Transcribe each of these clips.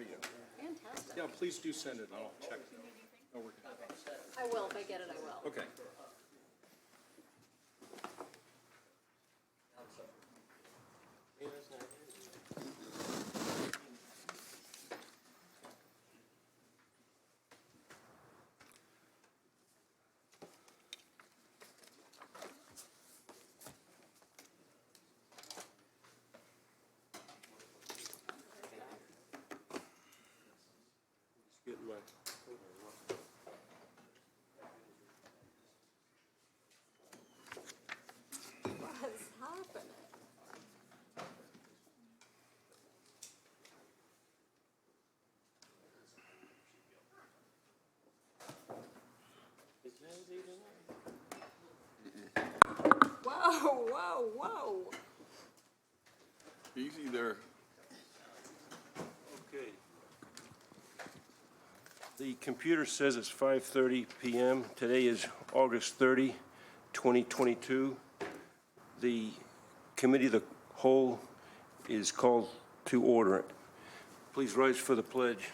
you? Fantastic. Yeah, please do send it, and I'll check. Oh, we're good. I will, if I get it, I will. Okay. Getting my. What's happening? Whoa, whoa, whoa. Easy there. Okay. The computer says it's 5:30 PM. Today is August 30, 2022. The committee of the whole is called to order. Please rise for the pledge.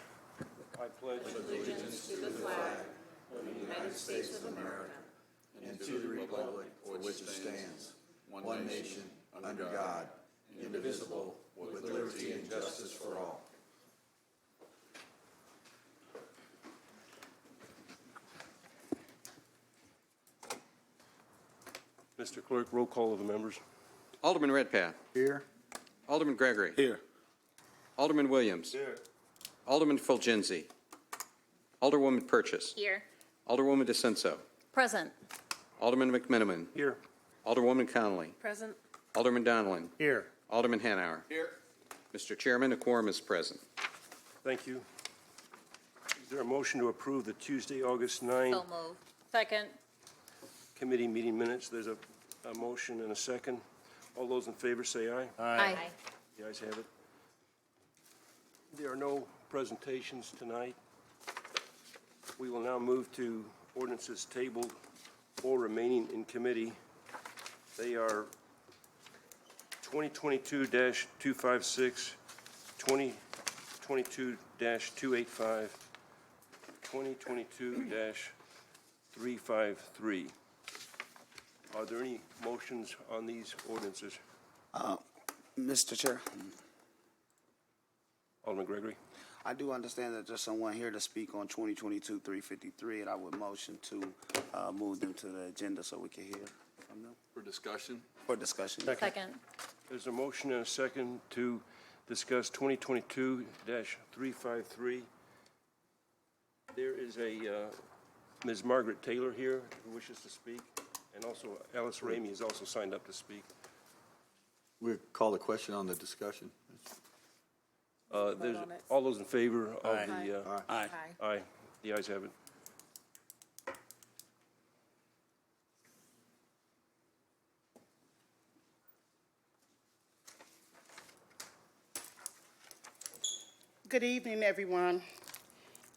I pledge Allegiance to the flag of the United States of America and to the republic for which it stands, one nation, under God, indivisible, with liberty and justice for all. Mr. Clerk, roll call of the members. Alderman Redpath. Here. Alderman Gregory. Here. Alderman Williams. Here. Alderman Fulgenzi. Alderwoman Purchase. Here. Alderwoman DeCenso. Present. Alderman McMiniman. Here. Alderwoman Connolly. Present. Alderman Donlin. Here. Alderman Hanauer. Here. Mr. Chairman, a quorum is present. Thank you. Is there a motion to approve the Tuesday, August 9 So moved. Second. committee meeting minutes? There's a motion and a second. All those in favor say aye. Aye. The ayes have it. There are no presentations tonight. We will now move to ordinances tabled or remaining in committee. They are 2022-256, 2022-285, 2022-353. Are there any motions on these ordinances? Mr. Chair, Alderman Gregory? I do understand that there's someone here to speak on 2022-353, and I would motion to move them to the agenda so we can hear from them For discussion. for discussion. Second. There's a motion and a second to discuss 2022-353. There is a Ms. Margaret Taylor here who wishes to speak, and also Alice Ramey is also signed up to speak. We call the question on the discussion. There's all those in favor of the, Aye. aye, the ayes have it. Good evening, everyone.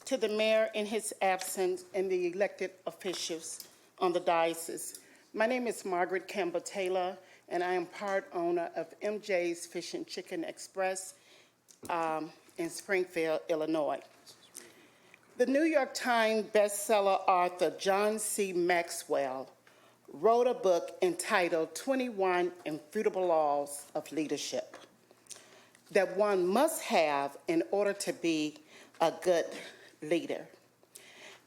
To the mayor in his absence and the elected officials on the diocese. My name is Margaret Campbell Taylor, and I am part owner of MJ's Fish and Chicken Express in Springfield, Illinois. The New York Times bestseller author John C. Maxwell wrote a book entitled 21 Infutable Laws of Leadership that one must have in order to be a good leader.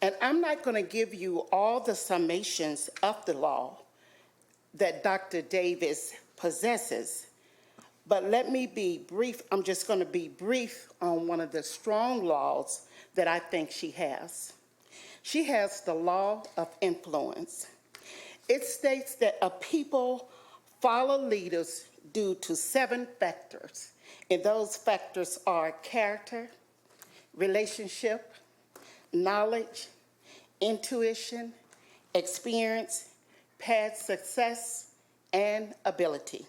And I'm not going to give you all the summations of the law that Dr. Davis possesses, but let me be brief. I'm just going to be brief on one of the strong laws that I think she has. She has the law of influence. It states that a people follow leaders due to 7 factors, and those factors are character, relationship, knowledge, intuition, experience, past success, and ability.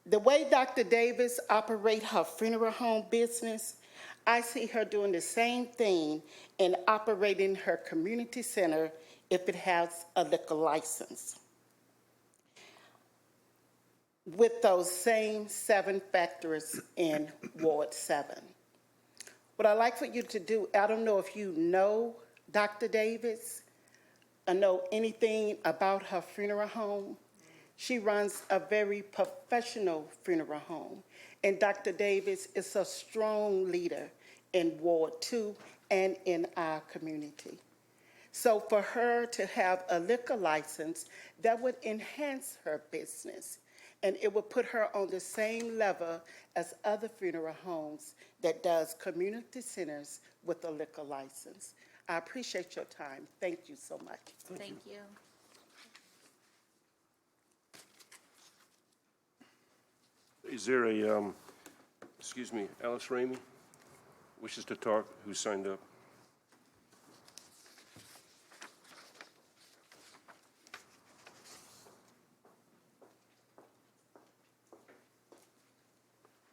The way Dr. Davis operates her funeral home business, I see her doing the same thing in operating her community center if it has a liquor license, with those same 7 factors in Ward 7. What I'd like for you to do, I don't know if you know Dr. Davis or know anything about her funeral home. She runs a very professional funeral home. And Dr. Davis is a strong leader in Ward 2 and in our community. So for her to have a liquor license, that would enhance her business. And it would put her on the same level as other funeral homes that does community centers with a liquor license. I appreciate your time. Thank you so much. Thank you. Is there a, excuse me, Alice Ramey wishes to talk, who signed up?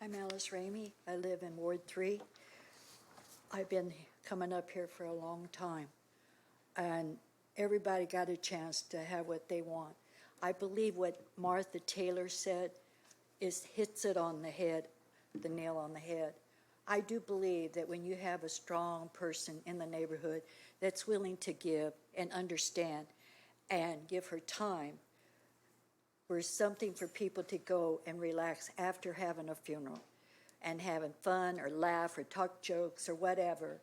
I'm Alice Ramey. I live in Ward 3. I've been coming up here for a long time, and everybody got a chance to have what they want. I believe what Martha Taylor said hits it on the head, the nail on the head. I do believe that when you have a strong person in the neighborhood that's willing to give and understand and give her time, for something for people to go and relax after having a funeral and having fun or laugh or talk jokes or whatever,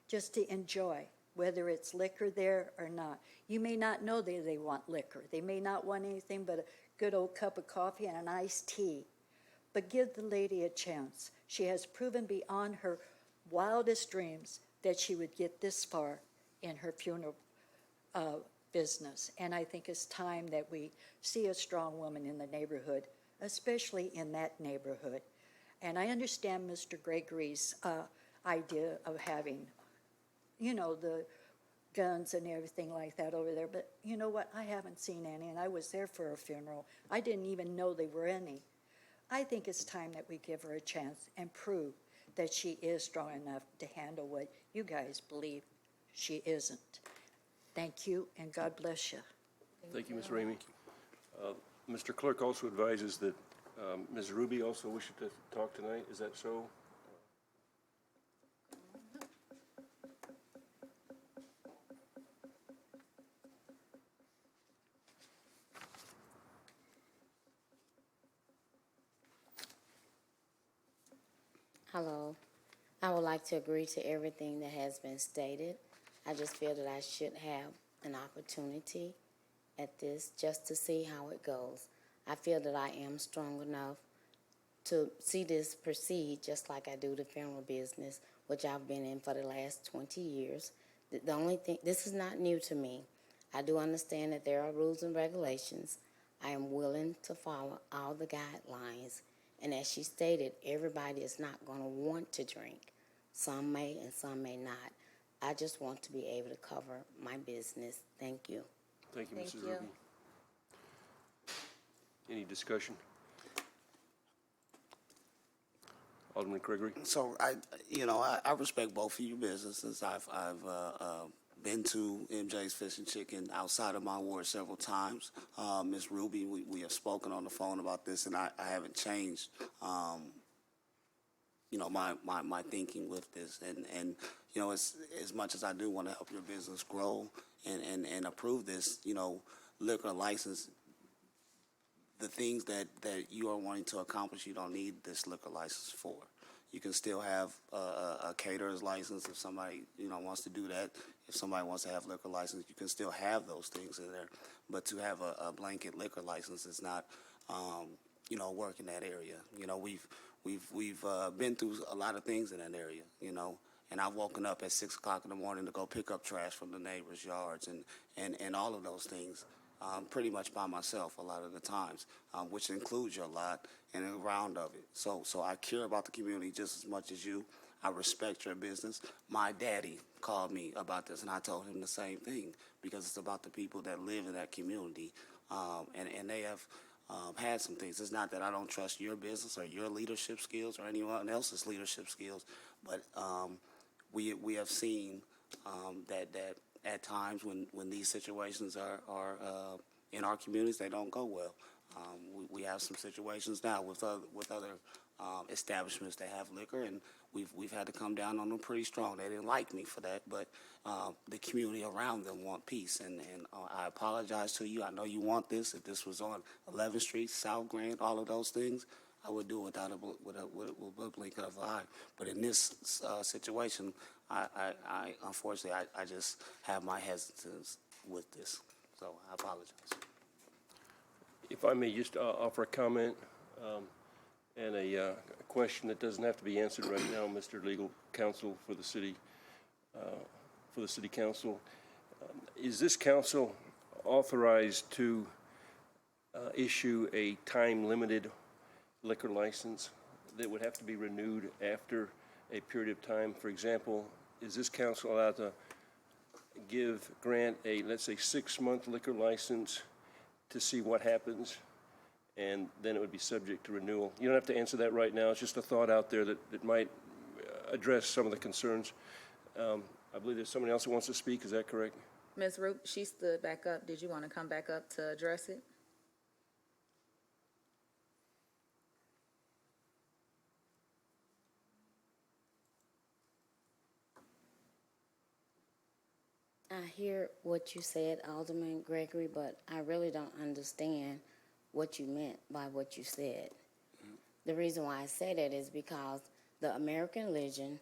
just to enjoy, whether it's liquor there or not. You may not know they want liquor. They may not want anything but a good old cup of coffee and an iced tea. But give the lady a chance. She has proven beyond her wildest dreams that she would get this far in her funeral business. And I think it's time that we see a strong woman in the neighborhood, especially in that neighborhood. And I understand Mr. Gregory's idea of having, the guns and everything like that over there. But you know what? I haven't seen any, and I was there for a funeral. I didn't even know there were any. I think it's time that we give her a chance and prove that she is strong enough to handle what you guys believe she isn't. Thank you, and God bless you. Thank you, Ms. Ramey. Mr. Clerk also advises that Ms. Ruby also wishes to talk tonight. Is that so? Hello. I would like to agree to everything that has been stated. I just feel that I should have an opportunity at this just to see how it goes. I feel that I am strong enough to see this proceed just like I do the funeral business, which I've been in for the last 20 years. The only thing, this is not new to me. I do understand that there are rules and regulations. I am willing to follow all the guidelines. And as she stated, everybody is not going to want to drink. Some may and some may not. I just want to be able to cover my business. Thank you. Thank you, Thank Mrs. you. Ruby. Any discussion? Alderman Gregory? So I respect both of your businesses. I've been to MJ's Fish and Chicken outside of my ward several times. Ms. Ruby, we have spoken on the phone about this, and I haven't changed, my thinking with this. And it's, as much as I do want to help your business grow and approve this, liquor license, the things that you are wanting to accomplish, you don't need this liquor license for. You can still have a caterer's license if somebody, wants to do that. If somebody wants to have liquor license, you can still have those things in there. But to have a blanket liquor license is not, work in that area. We've been through a lot of things in that area, and I've woken up at 6 o'clock in the morning to go pick up trash from the neighbors' yards and all of those things. Pretty much by myself a lot of the times, which includes your lot and a round of it. So I care about the community just as much as you. I respect your business. My daddy called me about this, and I told him the same thing because it's about the people that live in that community, and they have had some things. It's not that I don't trust your business or your leadership skills or anyone else's leadership skills, but we have seen that at times when these situations are in our communities, they don't go well. We have some situations now with other establishments that have liquor, and we've had to come down on them pretty strong. They didn't like me for that, but the community around them want peace, and I apologize to you. I know you want this. If this was on 11th Street, South Grand, all of those things, I would do it without a blink of an eye. But in this situation, I unfortunately, I just have my hesitance with this, so I apologize. If I may just offer a comment and a question that doesn't have to be answered right now, Mr. Legal Counsel for the city council. Is this council authorized to issue a time-limited liquor license that would have to be renewed after a period of time? For example, is this council allowed to grant a, let's say, 6-month liquor license to see what happens, and then it would be subject to renewal? You don't have to answer that right now. It's just a thought out there that might address some of the concerns. I believe there's someone else that wants to speak. Is that correct? Ms. Root, she stood back up. Did you want to come back up to address it? I hear what you said, Alderman Gregory, but I really don't understand what you meant by what you said. The reason why I say that is because the American Legion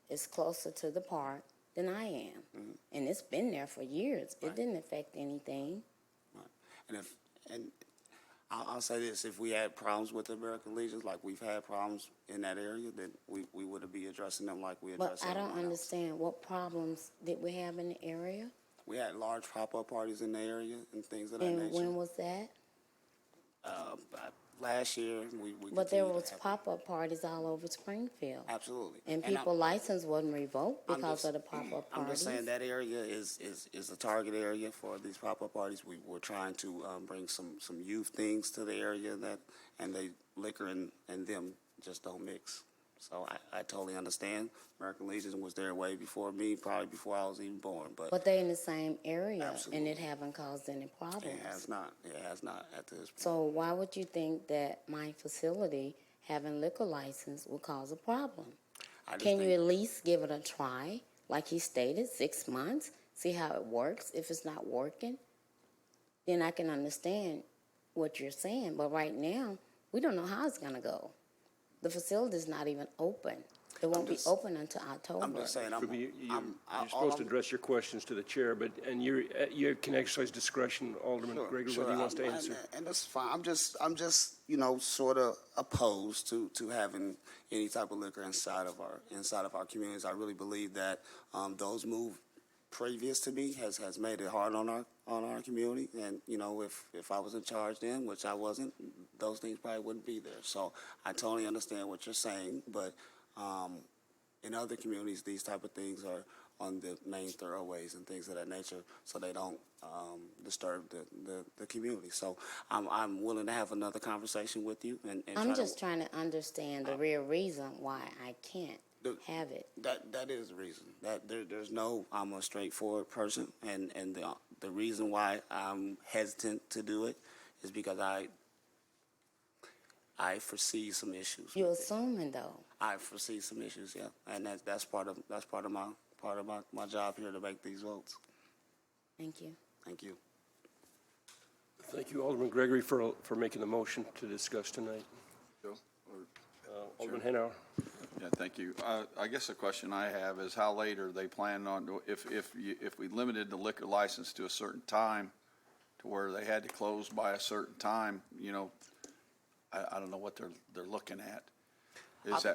is closer to the park than I am. And it's been there for years. It didn't affect anything. Right. And I'll say this, if we had problems with the American Legions, like we've had problems in that area, then we would be addressing them like we address But I don't everyone else. understand, what problems did we have in the area? We had large pop-up parties in the area and things of that nature. And when was that? Last year, we But there continued to was have- pop-up parties all over Springfield. Absolutely. And I'm- people's license wasn't revoked I'm because just- of the pop-up I'm just saying parties. that area is a target area for these pop-up parties. We're trying to bring some youth things to the area and the liquor and them just don't mix. So I totally understand. American Legion was there way before me, probably before I was even born, but But they're in the same area, and Absolutely. it haven't caused any problems. it has not at this point. So why would you think that my facility having liquor license will cause a problem? I just Can you think- at least give it a try, like he stated, 6 months, see how it works? If it's not working, then I can understand what you're saying. But right now, we don't know how it's gonna go. The facility's not even open. It won't be open until October. I'm just saying, You're supposed to address your questions to the chair, and you can exercise discretion, Alderman Gregory, whether he wants to answer. And that's fine. I'm just sort of opposed to having any type of liquor inside of our communities. I really believe that those moves previous to me has made it hard on our community. And if I was in charge then, which I wasn't, those things probably wouldn't be there. So I totally understand what you're saying, but in other communities, these type of things are on the main thoroughways and things of that nature, so they don't disturb the community. So I'm willing to have another conversation with you. And I'm just trying to understand the real reason why I can't have it. That is the reason. There's no. I'm a straightforward person, and the reason why I'm hesitant to do it is because I foresee some issues. You're assuming, though. I foresee some issues, yeah, and that's part of my job here to make these votes. Thank you. Thank you. Thank you, Alderman Gregory, for making the motion to discuss tonight. Joe? Alderman Hanauer. Yeah, thank you. I guess the question I have is how late are they planning on, if we limited the liquor license to a certain time to where they had to close by a certain time, I don't know what they're looking at.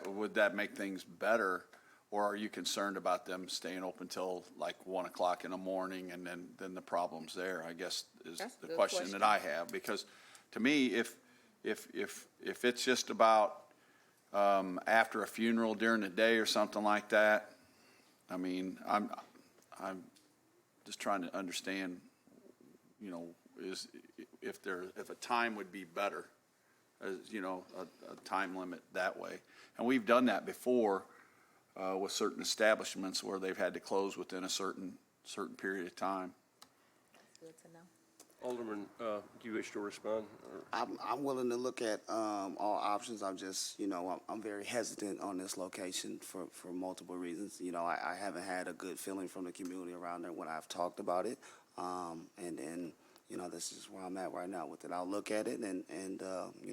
Would that make things better, or are you concerned about them staying open till like 1 o'clock in the morning and then the problem's there? I guess is That's a the good question that I have, because to me, if it's just about after a funeral during the day or something like that, I mean, I'm just trying to understand, if a time would be better, as a time limit that way. And we've done that before with certain establishments where they've had to close within a certain period of time. Good to know. Alderman, do you wish to respond? Or- I'm willing to look at all options. I'm just, I'm very hesitant on this location for multiple reasons. I haven't had a good feeling from the community around there when I've talked about it. This is where I'm at right now with it. I'll look at it and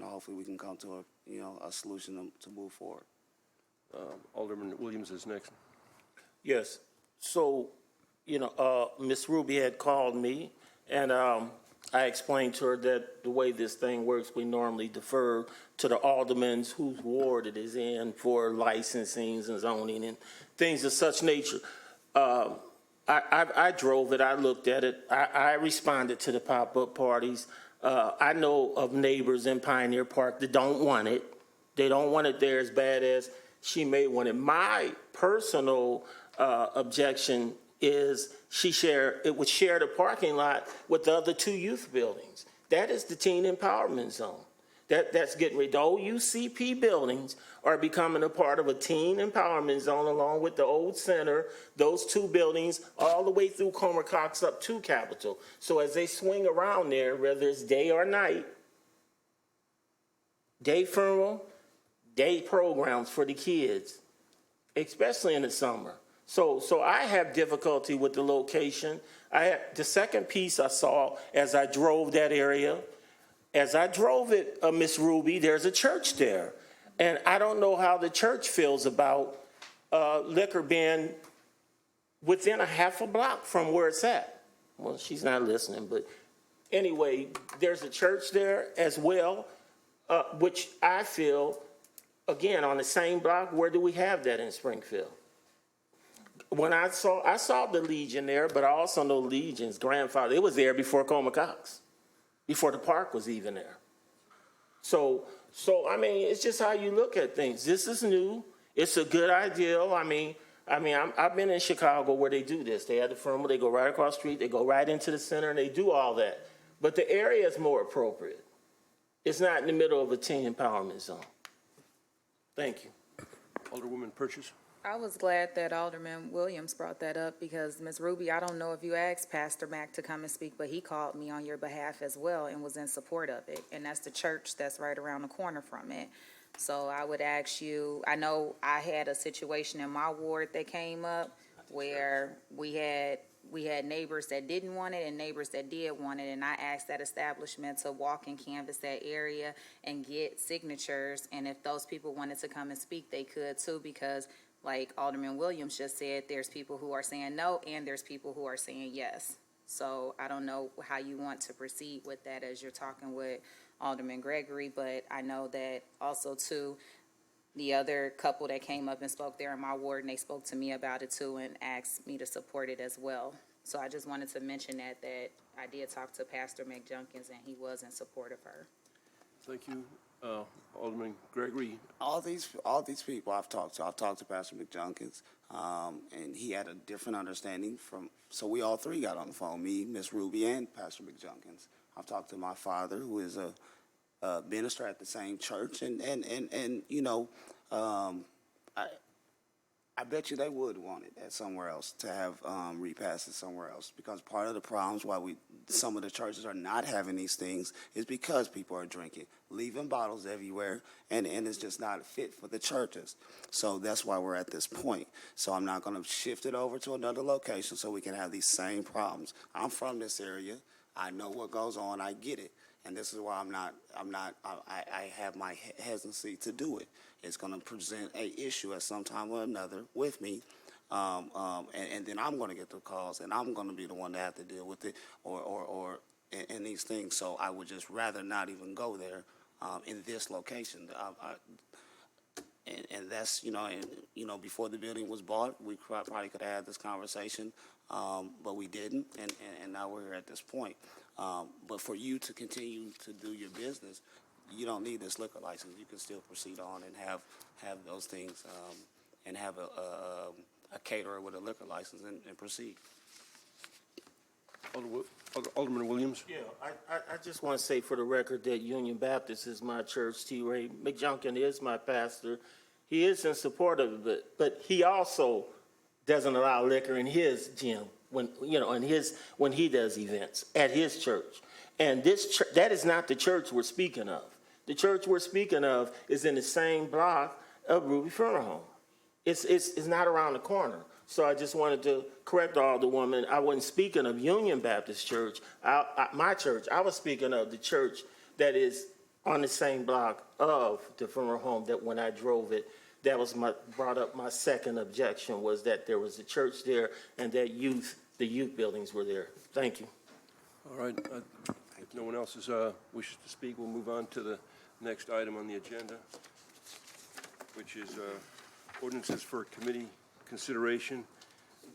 hopefully we can come to a solution to move forward. Alderman Williams is next. Yes. So, Ms. Ruby had called me, and I explained to her that the way this thing works, we normally defer to the aldermen whose ward it is in for licensings and zoning and things of such nature. I drove it. I looked at it. I responded to the pop-up parties. I know of neighbors in Pioneer Park that don't want it. They don't want it there as bad as she may want it. My personal objection is it would share the parking lot with the other two youth buildings. That is the teen empowerment zone. That's getting rid. The old UCP buildings are becoming a part of a teen empowerment zone along with the old center, those two buildings, all the way through Comer Cox up to Capitol. So as they swing around there, whether it's day or night, day funeral, day programs for the kids, especially in the summer. So I have difficulty with the location. The second piece I saw as I drove that area, as I drove it, Miss Ruby, there's a church there. And I don't know how the church feels about liquor being within a half a block from where it's at. Well, she's not listening, but anyway, there's a church there as well, which I feel, again, on the same block. Where do we have that in Springfield? When I saw the Legion there, but I also know Legion's grandfather, it was there before Comer Cox, before the park was even there. So I mean, it's just how you look at things. This is new. It's a good idea. I've been in Chicago where they do this. They have the firm, they go right across the street, they go right into the center, and they do all that. But the area is more appropriate. It's not in the middle of a teen empowerment zone. Thank you. Alderwoman Purchase. I was glad that Alderman Williams brought that up because, Ms. Ruby, I don't know if you asked Pastor Mack to come and speak, but he called me on your behalf as well and was in support of it. And that's the church that's right around the corner from it. So I would ask you, I know I had a situation in my ward that came up where we had neighbors that didn't want it and neighbors that did want it. And I asked that establishment to walk and canvass that area and get signatures. And if those people wanted to come and speak, they could too, because like Alderman Williams just said, there's people who are saying no and there's people who are saying yes. So I don't know how you want to proceed with that as you're talking with Alderman Gregory, but I know that also too, the other couple that came up and spoke there in my ward, and they spoke to me about it too and asked me to support it as well. So I just wanted to mention that I did talk to Pastor McJunkins and he was in support of her. Thank you. Alderman Gregory. All these people I've talked to Pastor McJunkins, and he had a different understanding so we all three got on the phone, me, Miss Ruby, and Pastor McJunkins. I've talked to my father, who is a minister at the same church, and I bet you they would want it at somewhere else to have repasses somewhere else, because part of the problems why some of the churches are not having these things is because people are drinking, leaving bottles everywhere, and it's just not fit for the churches. So that's why we're at this point. So I'm not going to shift it over to another location so we can have these same problems. I'm from this area. I know what goes on. I get it. And this is why I have my hesitancy to do it. It's going to present a issue at some time or another with me. And then I'm going to get the calls, and I'm going to be the one to have to deal with it or these things. So I would just rather not even go there in this location. And that's, before the building was bought, we probably could have had this conversation, but we didn't, and now we're here at this point. But for you to continue to do your business, you don't need this liquor license. You can still proceed on and have those things and have a caterer with a liquor license and proceed. Alderman Williams. Yeah, I just want to say for the record that Union Baptist is my church. T. Ray McJunkin is my pastor. He is in support of it, but he also doesn't allow liquor in his gym when he does events at his church. And that is not the church we're speaking of. The church we're speaking of is in the same block of Ruby Funeral Home. It's not around the corner. So I just wanted to correct Alderwoman. I wasn't speaking of Union Baptist Church, my church. I was speaking of the church that is on the same block of the funeral home that when I drove it, that was brought up my second objection was that there was a church there and that the youth buildings were there. Thank you. All right. If no one else wishes to speak, we'll move on to the next item on the agenda, which is ordinances for committee consideration,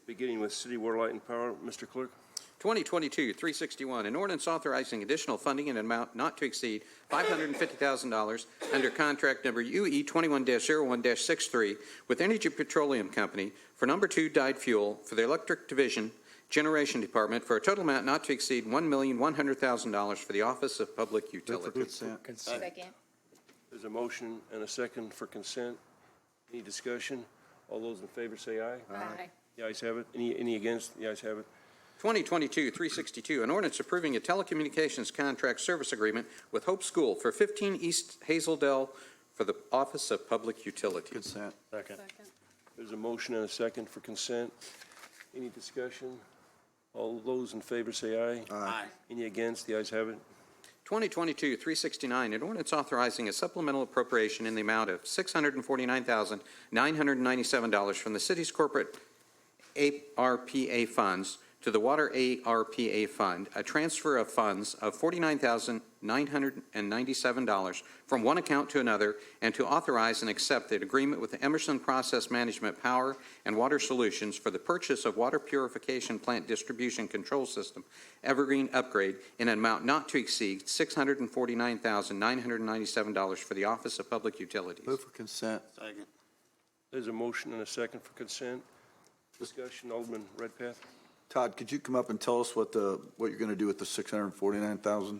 beginning with City Water, Light, and Power. Mr. Clerk. 2022-361, an ordinance authorizing additional funding in an amount not to exceed $550,000 under contract number UE 21-01-63 with Energy Petroleum Company for number 2 dyed fuel for the Electric Division Generation Department for a total amount not to exceed $1,100,000 for the Office of Public Utilities. Second. There's a motion and a second for consent. Any discussion? All those in favor say aye. Aye. The ayes have it. Any against? The ayes have it. 2022-362, an ordinance approving a telecommunications contract service agreement with Hope School for 15 East Hazeldale for the Office of Public Utilities. Consent. Second. There's a motion and a second for consent. Any discussion? All those in favor say aye. Aye. Any against? The ayes have it. 2022-369, an ordinance authorizing a supplemental appropriation in the amount of $649,997 from the city's corporate ARPA funds to the Water ARPA Fund, a transfer of funds of $49,997 from one account to another, and to authorize and accept the agreement with the Emerson Process Management Power and Water Solutions for the purchase of water purification plant distribution control system Evergreen upgrade in an amount not to exceed $649,997 for the Office of Public Utilities. Move for consent. Second. There's a motion and a second for consent. Discussion, Alderman Redpath. Todd, could you come up and tell us what you're going to do with the $649,000?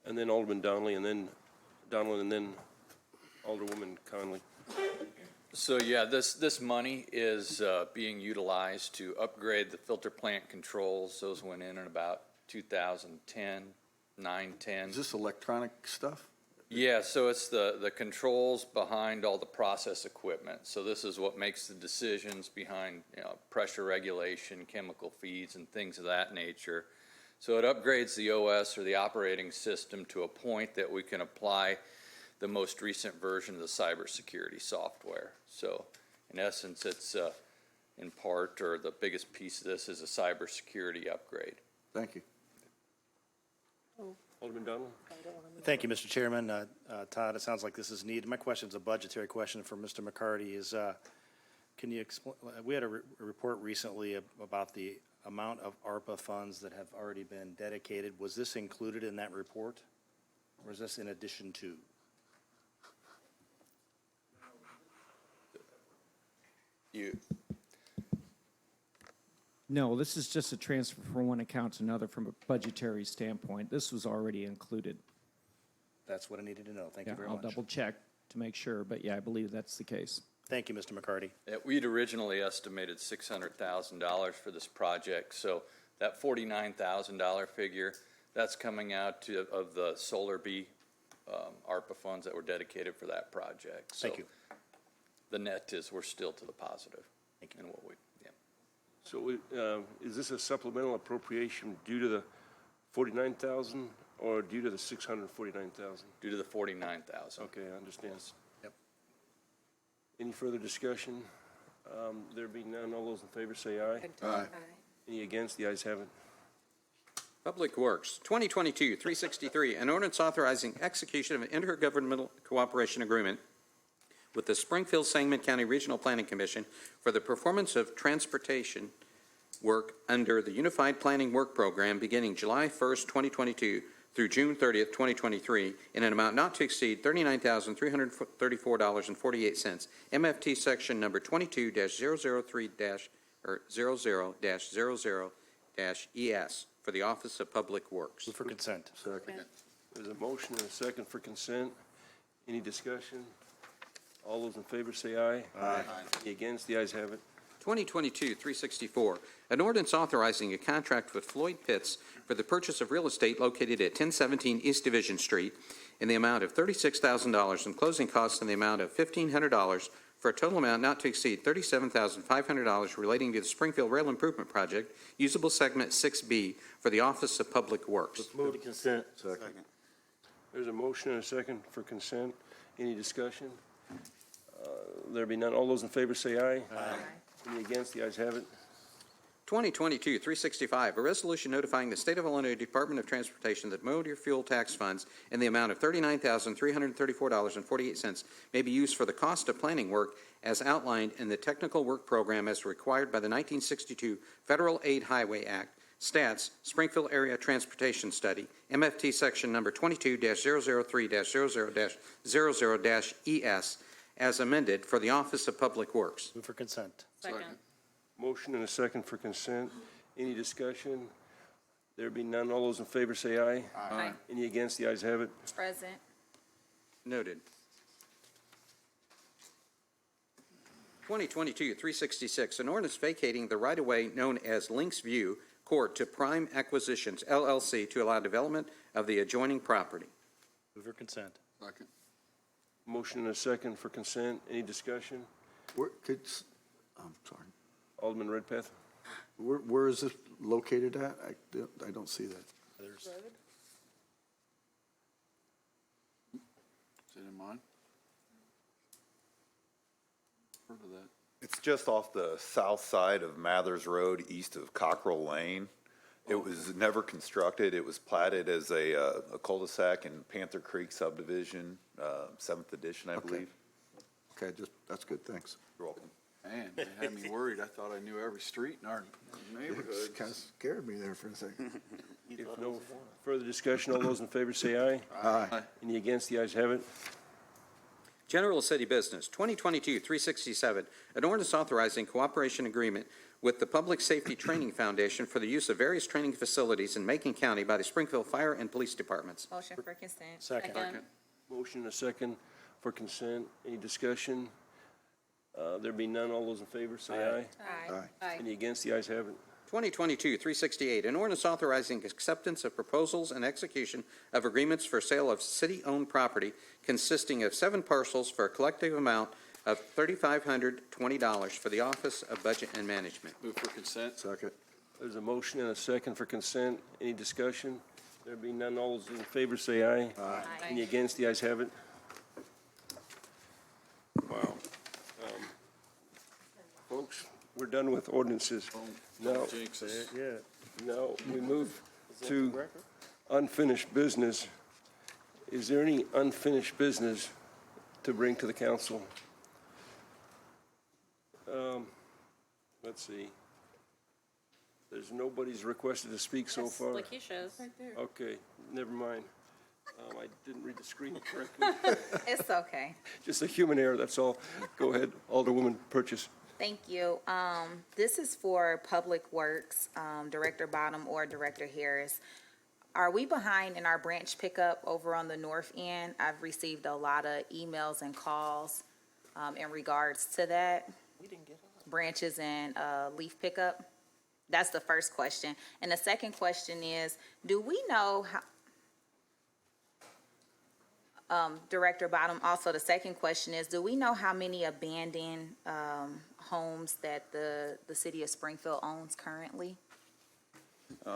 And then Alderman Donnelly, and then Donlin, and then Alderwoman Conley. So yeah, this money is being utilized to upgrade the filter plant controls. Those went in about 2010, 9-10. Is this electronic stuff? Yeah, so it's the controls behind all the process equipment. So this is what makes the decisions behind, pressure regulation, chemical feeds, and things of that nature. So it upgrades the OS or the operating system to a point that we can apply the most recent version of the cybersecurity software. So in essence, it's in part, or the biggest piece of this is a cybersecurity upgrade. Thank you. Alderman Donnelly. Thank you, Mr. Chairman. Todd, it sounds like this is needed. My question is a budgetary question for Mr. McCarty. Can you explain, we had a report recently about the amount of ARPA funds that have already been dedicated. Was this included in that report? Or is this in addition to? No, this is just a transfer from one account to another from a budgetary standpoint. This was already included. That's what I needed to know. Thank you very I'll much. double check to make sure, but yeah, I believe that's the case. Thank you, Mr. McCarty. We'd originally estimated $600,000 for this project, so that $49,000 figure, that's coming out of the Solar B ARPA funds that were dedicated for that project. Thank you. The net is we're still to the positive. Thank you. In what we, yeah. So is this a supplemental appropriation due to the 49,000 or due to the 649,000? Due to the 49,000. Okay, I understand. Yep. Any further discussion? There being none, all those in favor say aye. Aye. Any against? The ayes have it. Public Works, 2022-363, an ordinance authorizing execution of an intergovernmental cooperation agreement with the Springfield Sangamon County Regional Planning Commission for the performance of transportation work under the Unified Planning Work Program beginning July 1st, 2022 through June 30th, 2023, in an amount not to exceed $39,334.48. MFT section number 22-003-00-00-ES for the Office of Public Works. Move for consent. Second. There's a motion and a second for consent. Any discussion? All those in favor say aye. Aye. Any against? The ayes have it. 2022-364, an ordinance authorizing a contract with Floyd Pitts for the purchase of real estate located at 1017 East Division Street in the amount of $36,000 and closing costs in the amount of $1,500 for a total amount not to exceed $37,500 relating to the Springfield Rail Improvement Project, usable segment 6B for the Office of Public Works. Move to consent. Second. There's a motion and a second for consent. Any discussion? There be none. All those in favor say aye. Aye. Any against? The ayes have it. 2022-365, a resolution notifying the State of Illinois Department of Transportation that motor fuel tax funds in the amount of $39,334.48 may be used for the cost of planning work as outlined in the Technical Work Program as required by the 1962 Federal Aid Highway Act, Stats, Springfield Area Transportation Study, MFT Section Number 22-003-00-00-ES, as amended for the Office of Public Works. Move for consent. Second. Motion and a second for consent. Any discussion? There be none. All those in favor say aye. Aye. Any against? The ayes have it. Present. Noted. 2022-366, an ordinance vacating the right-of-way known as Links View Court to Prime Acquisitions, LLC, to allow development of the adjoining property. Move for consent. Second. Motion and a second for consent. Any discussion? I'm sorry. Alderman Redpath? Where is this located at? I don't see that. There's, Is it in mine? Heard of that. It's just off the south side of Mathers Road, east of Cockrell Lane. It was never constructed. It was platted as a cul-de-sac in Panther Creek subdivision, 7th edition, I believe. Okay, that's good, thanks. You're welcome. Man, they had me worried. I thought I knew every street in our neighborhood. Kind of scared me there for a second. If no further discussion, all those in favor say aye. Aye. Any against? The ayes have it. General City Business, 2022-367, an ordinance authorizing cooperation agreement with the Public Safety Training Foundation for the use of various training facilities in Macon County by the Springfield Fire and Police Departments. Motion for consent. Second. Motion and a second for consent. Any discussion? There be none. All those in favor say aye. Aye. Any against? The ayes have it. 2022-368, an ordinance authorizing acceptance of proposals and execution of agreements for sale of city-owned property consisting of 7 parcels for a collective amount of $3,520 for the Office of Budget and Management. Move for consent. Second. There's a motion and a second for consent. Any discussion? There be none. All those in favor say aye. Aye. Any against? The ayes have it. Wow. Folks, we're done with ordinances. Now, Jinx us. now we move to unfinished business. Is there any unfinished business to bring to the council? Let's see. There's nobody's requested to speak so far. Lakeisha's. Okay, never mind. I didn't read the screen correctly. It's okay. Just a human error, that's all. Go ahead, Alderwoman Purchase. Thank you. This is for Public Works, Director Bottom or Director Harris. Are we behind in our branch pickup over on the north end? I've received a lot of emails and calls in regards to that. Branches and leaf pickup. That's the first question. And the second question is, do we know how, Director Bottom, also the second question is, do we know how many abandoned homes that the city of Springfield owns currently?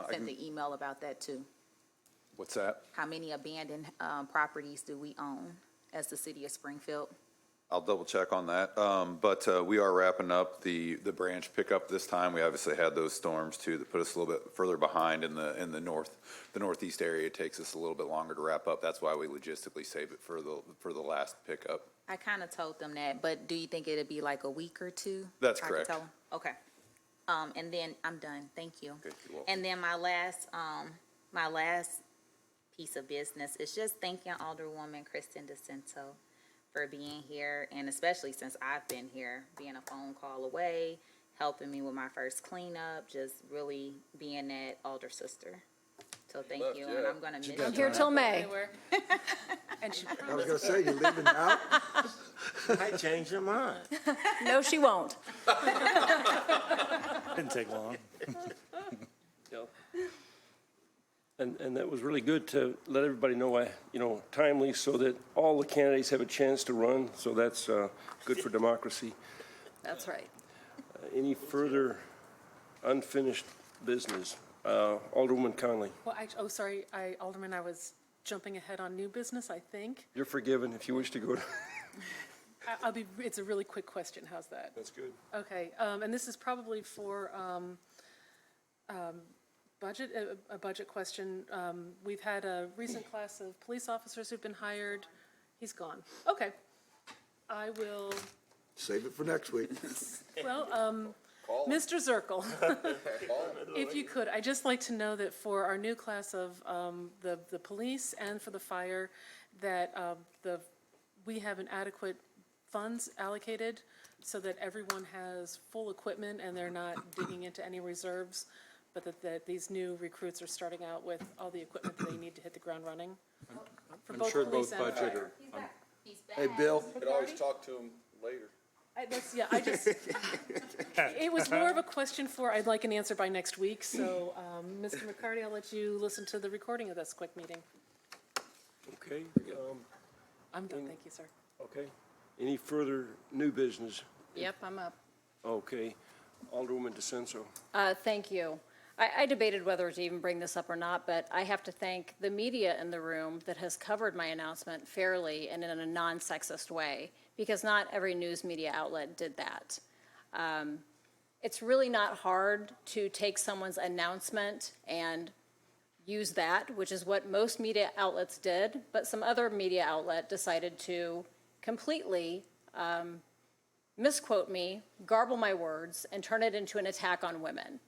Sent the email about that too. What's that? How many abandoned properties do we own as the city of Springfield? I'll double check on that. But we are wrapping up the branch pickup this time. We obviously had those storms too that put us a little bit further behind in the northeast area. It takes us a little bit longer to wrap up. That's why we logistically save it for the last pickup. I kind of told them that, but do you think it'd be like a week or two? That's I could correct. tell 'em? Okay. And then I'm done. Thank you. Okay, you're welcome. And then my last piece of business is just thanking Alderwoman Kristen DeCento for being here, and especially since I've been here, being a phone call away, helping me with my first cleanup, just really being that older sister. So thank you, and I'm gonna miss you. I'm here till May. And she I was gonna say, you leaving now? You might change your mind. No, she won't. Didn't take long. Yeah. And that was really good to let everybody know, timely, so that all the candidates have a chance to run, so that's good for democracy. That's right. Any further unfinished business? Alderwoman Conley, Well, Alderman, I was jumping ahead on new business, I think. you're forgiven if you wish to go to. It's a really quick question, how's that? That's good. Okay, and this is probably for a budget question. We've had a recent class of police officers who've been hired. He's gone. Okay. I will, Save it for next week. well, Mr. Zirkle, if you could, I'd just like to know that for our new class of the police and for the fire, that we have an adequate funds allocated so that everyone has full equipment and they're not digging into any reserves, but that these new recruits are starting out with all the equipment that they need to hit the ground running? For I'm sure police both and budget fire. are, Hey, Bill. Could always talk to them later. It was more of a question for, I'd like an answer by next week, so, Mr. McCarty, I'll let you listen to the recording of this quick meeting. Okay. I'm done, thank you, sir. Okay. Any further new business? Yep, I'm up. Okay. Alderwoman DeSenso. Thank you. I debated whether to even bring this up or not, but I have to thank the media in the room that has covered my announcement fairly and in a non-sexist way, because not every news media outlet did that. It's really not hard to take someone's announcement and use that, which is what most media outlets did, but some other media outlet decided to completely misquote me, garble my words, and turn it into an attack on women.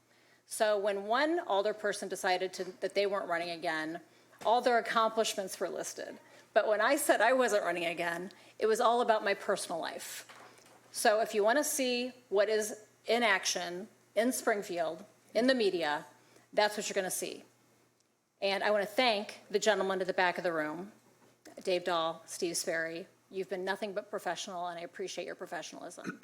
So when one alderperson decided that they weren't running again, all their accomplishments were listed. But when I said I wasn't running again, it was all about my personal life. So if you want to see what is in action in Springfield, in the media, that's what you're going to see. And I want to thank the gentleman at the back of the room, Dave Dahl, Steve Sperry. You've been nothing but professional, and I appreciate your professionalism.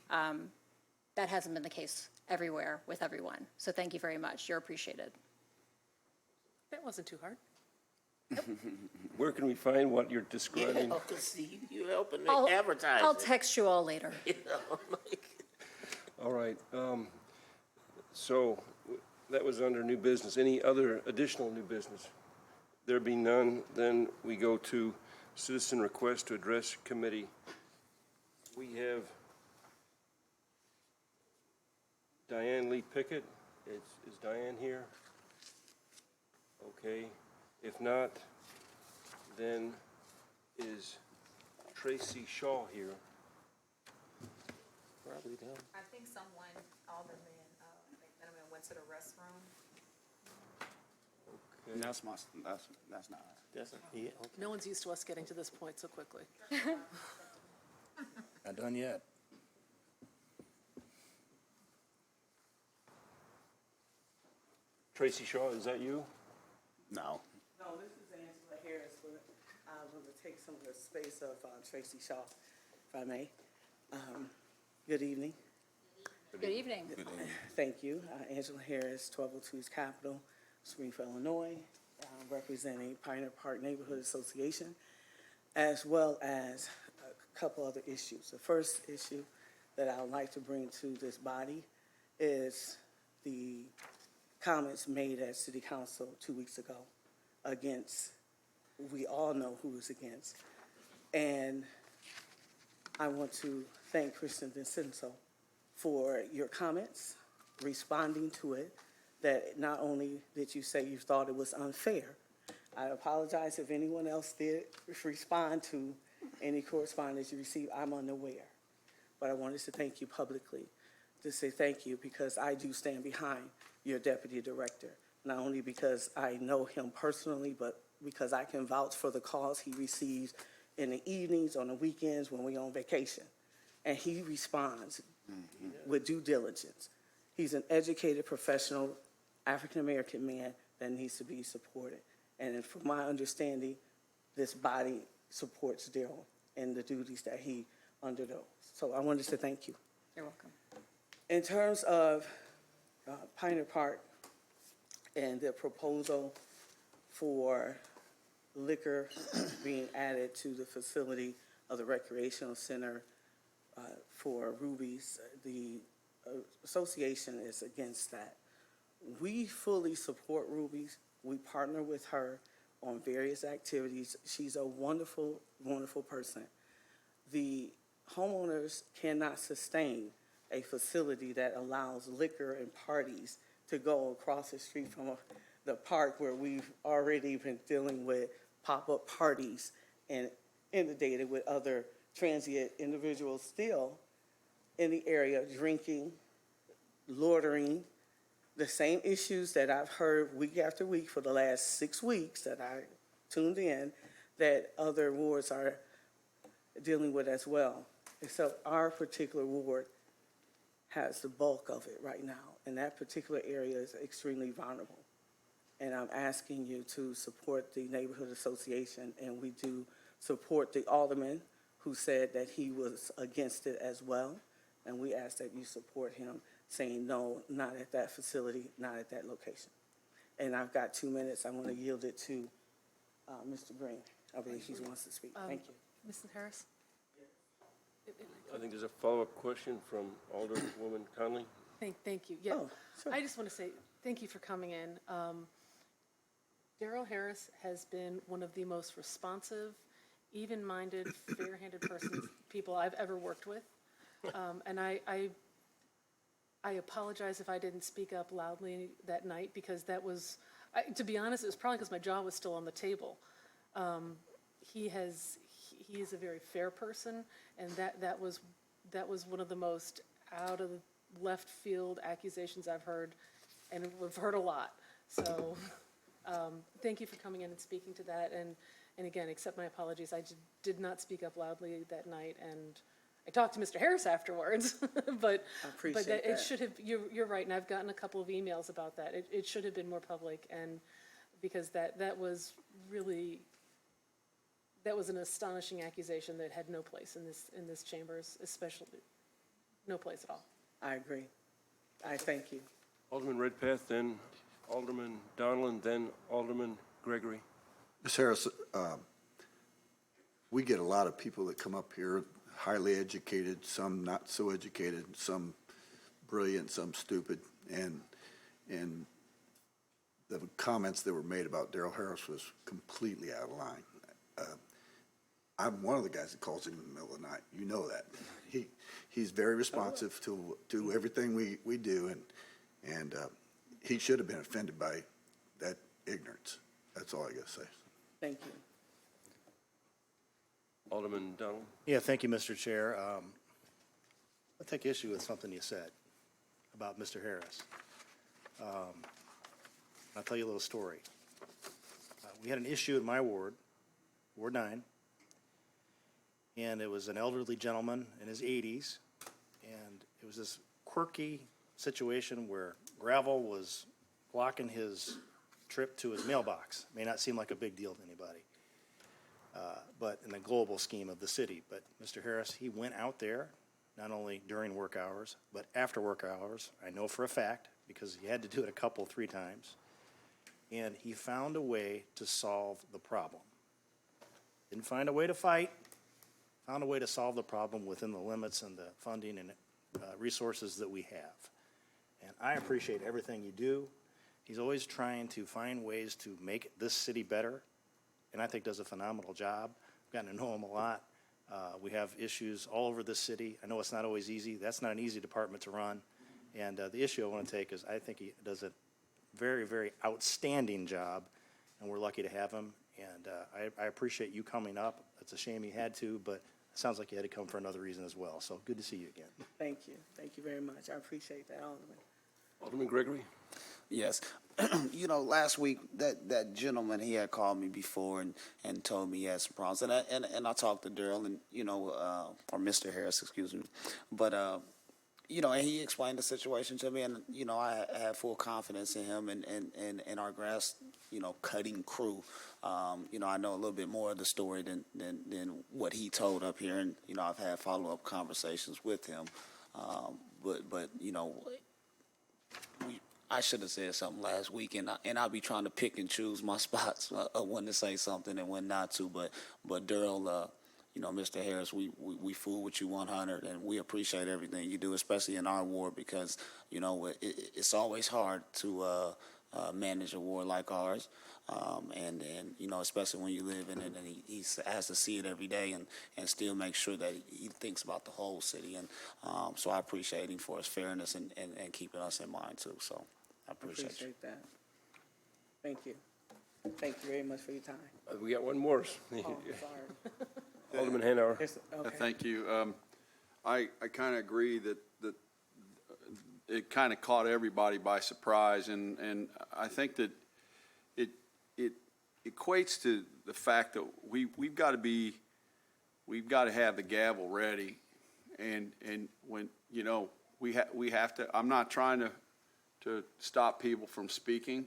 That hasn't been the case everywhere with everyone. So thank you very much. You're appreciated. That wasn't too hard. Where can we find what you're describing? Yeah, see, you're helping to advertise. I'll text you all later. All right. So that was under new business. Any other additional new business? There being none, then we go to citizen request to address committee. We have Diane Lee Pickett. Is Diane here? Okay. If not, then is Tracy Shaw here? Probably down. I think someone, Alderman, went to the restroom. Okay. That's not. Yeah, okay. No one's used to us getting to this point so quickly. Not done yet. Tracy Shaw, is that you? No. No, this is Angela Harris, but I was going to take some of the space of Tracy Shaw, if I may. Good evening. Good evening. Thank you. Angela Harris, 1202 East Capitol, Springfield, Illinois, representing Pioneer Park Neighborhood Association, as well as a couple other issues. The first issue that I would like to bring to this body is the comments made at City Council 2 weeks ago against, we all know who is against. And I want to thank Kristen Vincenzo for your comments, responding to it, that not only did you say you thought it was unfair, I apologize if anyone else did respond to any correspondence you received. I'm unaware. But I wanted to thank you publicly, to say thank you, because I do stand behind your deputy director, not only because I know him personally, but because I can vouch for the calls he receives in the evenings, on the weekends, when we're on vacation. And he responds with due diligence. He's an educated, professional, African-American man that needs to be supported. And from my understanding, this body supports Daryl and the duties that he under those. So I wanted to thank you. You're welcome. In terms of Pioneer Park and the proposal for liquor being added to the facility of the recreational center for Ruby's, the association is against that. We fully support Ruby's. We partner with her on various activities. She's a wonderful, wonderful person. The homeowners cannot sustain a facility that allows liquor and parties to go across the street from the park where we've already been dealing with pop-up parties and inundated with other transient individuals still in the area drinking, loitering, the same issues that I've heard week after week for the last 6 weeks that I tuned in, that other wards are dealing with as well. Except our particular ward has the bulk of it right now, and that particular area is extremely vulnerable. And I'm asking you to support the neighborhood association, and we do support the alderman who said that he was against it as well, and we ask that you support him, saying no, not at that facility, not at that location. And I've got 2 minutes. I want to yield it to Mr. Green. I believe he wants to speak. Thank you. Mrs. Harris? I think there's a follow-up question from Alderwoman Conley. Thank you. Yeah. Oh, sure. I just want to say thank you for coming in. Daryl Harris has been one of the most responsive, even-minded, fair-handed people I've ever worked with. And I apologize if I didn't speak up loudly that night, because that was, to be honest, it was probably because my jaw was still on the table. He is a very fair person, and that was one of the most out of left field accusations I've heard, and we've heard a lot. So thank you for coming in and speaking to that, and again, accept my apologies. I did not speak up loudly that night, and I talked to Mr. Harris afterwards, but I appreciate it that. should have. You're right, and I've gotten a couple of emails about that. It should have been more public, and because that was really. That was an astonishing accusation that had no place in this chambers, especially no place at all. I agree. I thank you. Alderman Redpath, then Alderman Donlin, then Alderman Gregory. Ms. Harris, we get a lot of people that come up here, highly educated, some not so educated, some brilliant, some stupid, and the comments that were made about Daryl Harris was completely out of line. I'm one of the guys that calls him in the middle of the night. You know that. He's very responsive to everything we do, and he should have been offended by that ignorance. That's all I got to say. Thank you. Alderman Donlin. Yeah, thank you, Mr. Chair. I take issue with something you said about Mr. Harris. I'll tell you a little story. We had an issue in my ward, Ward 9, and it was an elderly gentleman in his 80s, and it was this quirky situation where gravel was blocking his trip to his mailbox. May not seem like a big deal to anybody, but in the global scheme of the city. But Mr. Harris, he went out there, not only during work hours, but after work hours. I know for a fact, because he had to do it 3 times, and he found a way to solve the problem. Didn't find a way to fight, found a way to solve the problem within the limits and the funding and resources that we have. And I appreciate everything you do. He's always trying to find ways to make this city better, and I think does a phenomenal job. I've gotten to know him a lot. We have issues all over this city. I know it's not always easy. That's not an easy department to run. And the issue I want to take is I think he does a very, very outstanding job, and we're lucky to have him. And I appreciate you coming up. It's a shame you had to, but it sounds like you had to come for another reason as well. So good to see you again. Thank you. Thank you very much. I appreciate that, Alderman. Alderman Gregory. Yes. You know, last week, that gentleman, he had called me before and told me he had some problems. And I talked to Daryl and, or Mr. Harris, excuse me. But you know, and he explained the situation to me, and, you know, I have full confidence in him and our grass, you know, cutting crew. You know, I know a little bit more of the story than what he told up here, and, you know, I've had follow-up conversations with him. But you know, I should have said something last week, and I'll be trying to pick and choose my spots when to say something and when not to. But Daryl, you know, Mr. Harris, we fool with you 100, and we appreciate everything you do, especially in our ward, because, you know, it's always hard to manage a ward like ours. And you know, especially when you live in it, and he has to see it every day and still make sure that he thinks about the whole city. And so I appreciate him for his fairness and keeping us in mind too. So I appreciate you. that. Thank you. Thank you very much for your time. We got one more. Oh, sorry. Alderman Hanauer. Okay. Thank you. I kind of agree that it kind of caught everybody by surprise, and I think that it equates to the fact that we've got to have the gavel ready, and when, you know, we have to. I'm not trying to stop people from speaking,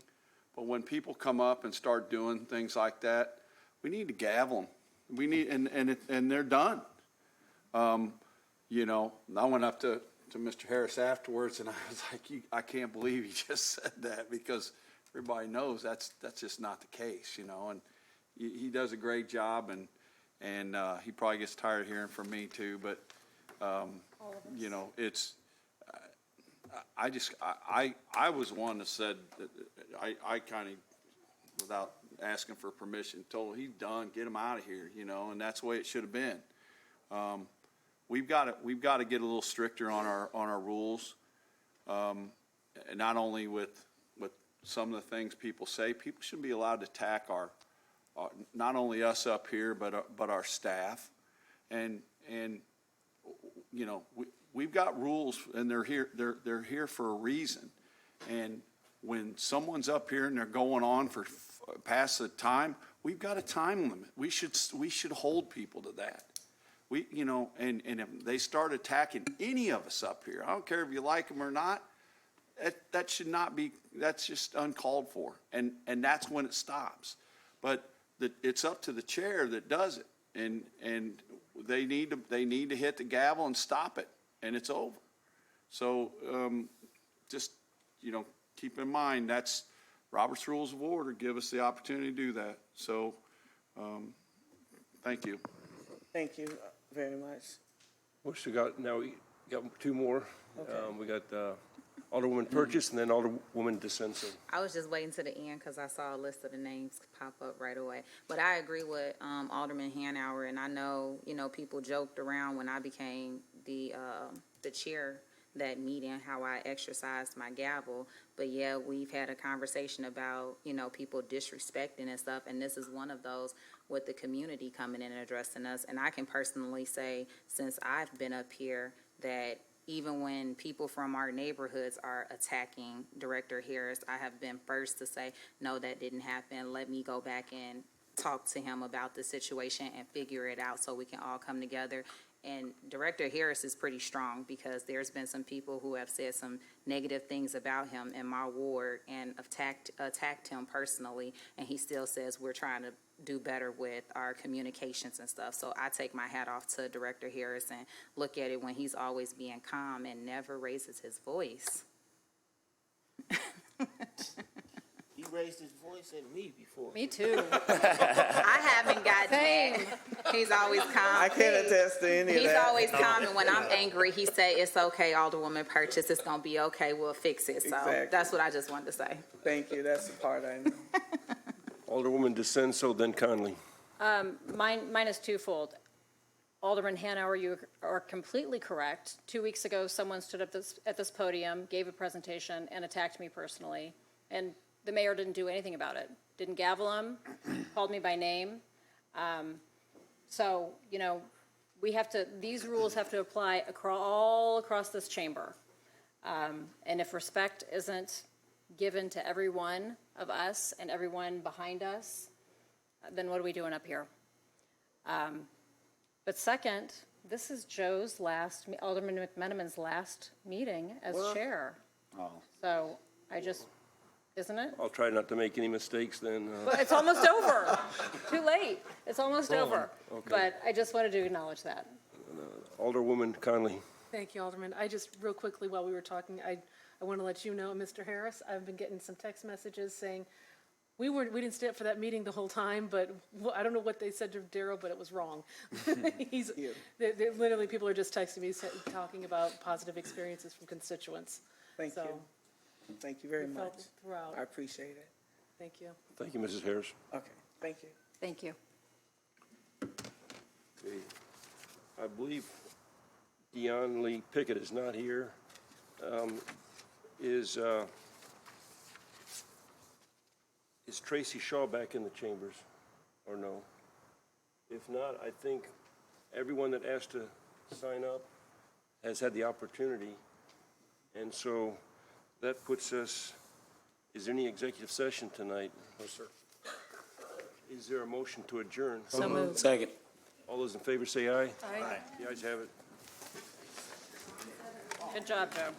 but when people come up and start doing things like that, we need to gavel them. We need, and they're done. You know, I went up to Mr. Harris afterwards, and I was like, I can't believe he just said that, because everybody knows that's just not the case, you know. And he does a great job, and he probably gets tired of hearing from me too. But you know, it's I was one that said that I kind of, without asking for permission, told him he's done, get him out of here, you know, and that's the way it should have been. We've got to get a little stricter on our rules, and not only with some of the things people say. People shouldn't be allowed to attack our not only us up here, but our staff, and you know, we've got rules, and they're here for a reason. And when someone's up here and they're going on for past the time, we've got a time limit. We should hold people to that. You know, and if they start attacking any of us up here, I don't care if you like them or not, that should not be. That's just uncalled for, and that's when it stops. But it's up to the chair that does it, and they need to hit the gavel and stop it, and it's over. So just, you know, keep in mind that's Robert's Rules of Order give us the opportunity to do that. So thank you. Thank you very much. What's we got now? We got two more. Okay. We got Alderwoman Purchase and then Alderwoman DeCenso. I was just waiting to the end because I saw a list of the names pop up right away. But I agree with Alderman Hanauer, and I know, you know, people joked around when I became the chair that meeting, how I exercised my gavel. But yeah, we've had a conversation about, you know, people disrespecting and stuff, and this is one of those with the community coming in and addressing us. And I can personally say, since I've been up here, that even when people from our neighborhoods are attacking Director Harris, I have been first to say, no, that didn't happen. Let me go back and talk to him about the situation and figure it out so we can all come together. And Director Harris is pretty strong, because there's been some people who have said some negative things about him in my ward and attacked him personally, and he still says we're trying to do better with our communications and stuff. So I take my hat off to Director Harris and look at it when he's always being calm and never raises his voice. He raised his voice at me before. Me too. I haven't gotten that. He's always calm. I can't attest to any of that. He's always calm, and when I'm angry, he say, it's okay, Alderwoman Purchase, it's going to be okay, we'll fix it. So Exactly. that's what I just wanted to say. Thank you. That's the part I know. Alderwoman DeCenso, then Conley. Mine is twofold. Alderman Hanauer, you are completely correct. 2 weeks ago, someone stood up at this podium, gave a presentation, and attacked me personally. And the mayor didn't do anything about it. Didn't gavel him, called me by name. So, you know, these rules have to apply all across this chamber. And if respect isn't given to every one of us and everyone behind us, then what are we doing up here? But second, This is Joe's last, Alderman McMenamin's last meeting as chair. Oh. So I just, isn't it? I'll try not to make any mistakes then. Well, it's almost over. Too late. It's almost over. Okay. But I just wanted to acknowledge that. Alderwoman Conley. Thank you, Alderman. I just, real quickly, while we were talking, I want to let you know, Mr. Harris, I've been getting some text messages saying, we didn't stay up for that meeting the whole time, but I don't know what they said to Daryl, but it was wrong. Literally, people are just texting me, talking about positive experiences from constituents. Thank So, you. Thank you very we much. felt throughout. I appreciate it. Thank you. Thank you, Mrs. Harris. Okay, thank you. Thank you. Okay. I believe Deon Lee Pickett is not here. Is Tracy Shaw back in the chambers, or no? If not, I think everyone that asked to sign up has had the opportunity. And so that puts us, is there any executive session tonight? No, sir. Is there a motion to adjourn? So moved. Second. All those in favor say aye. Aye. The ayes have it. Good job, Joe.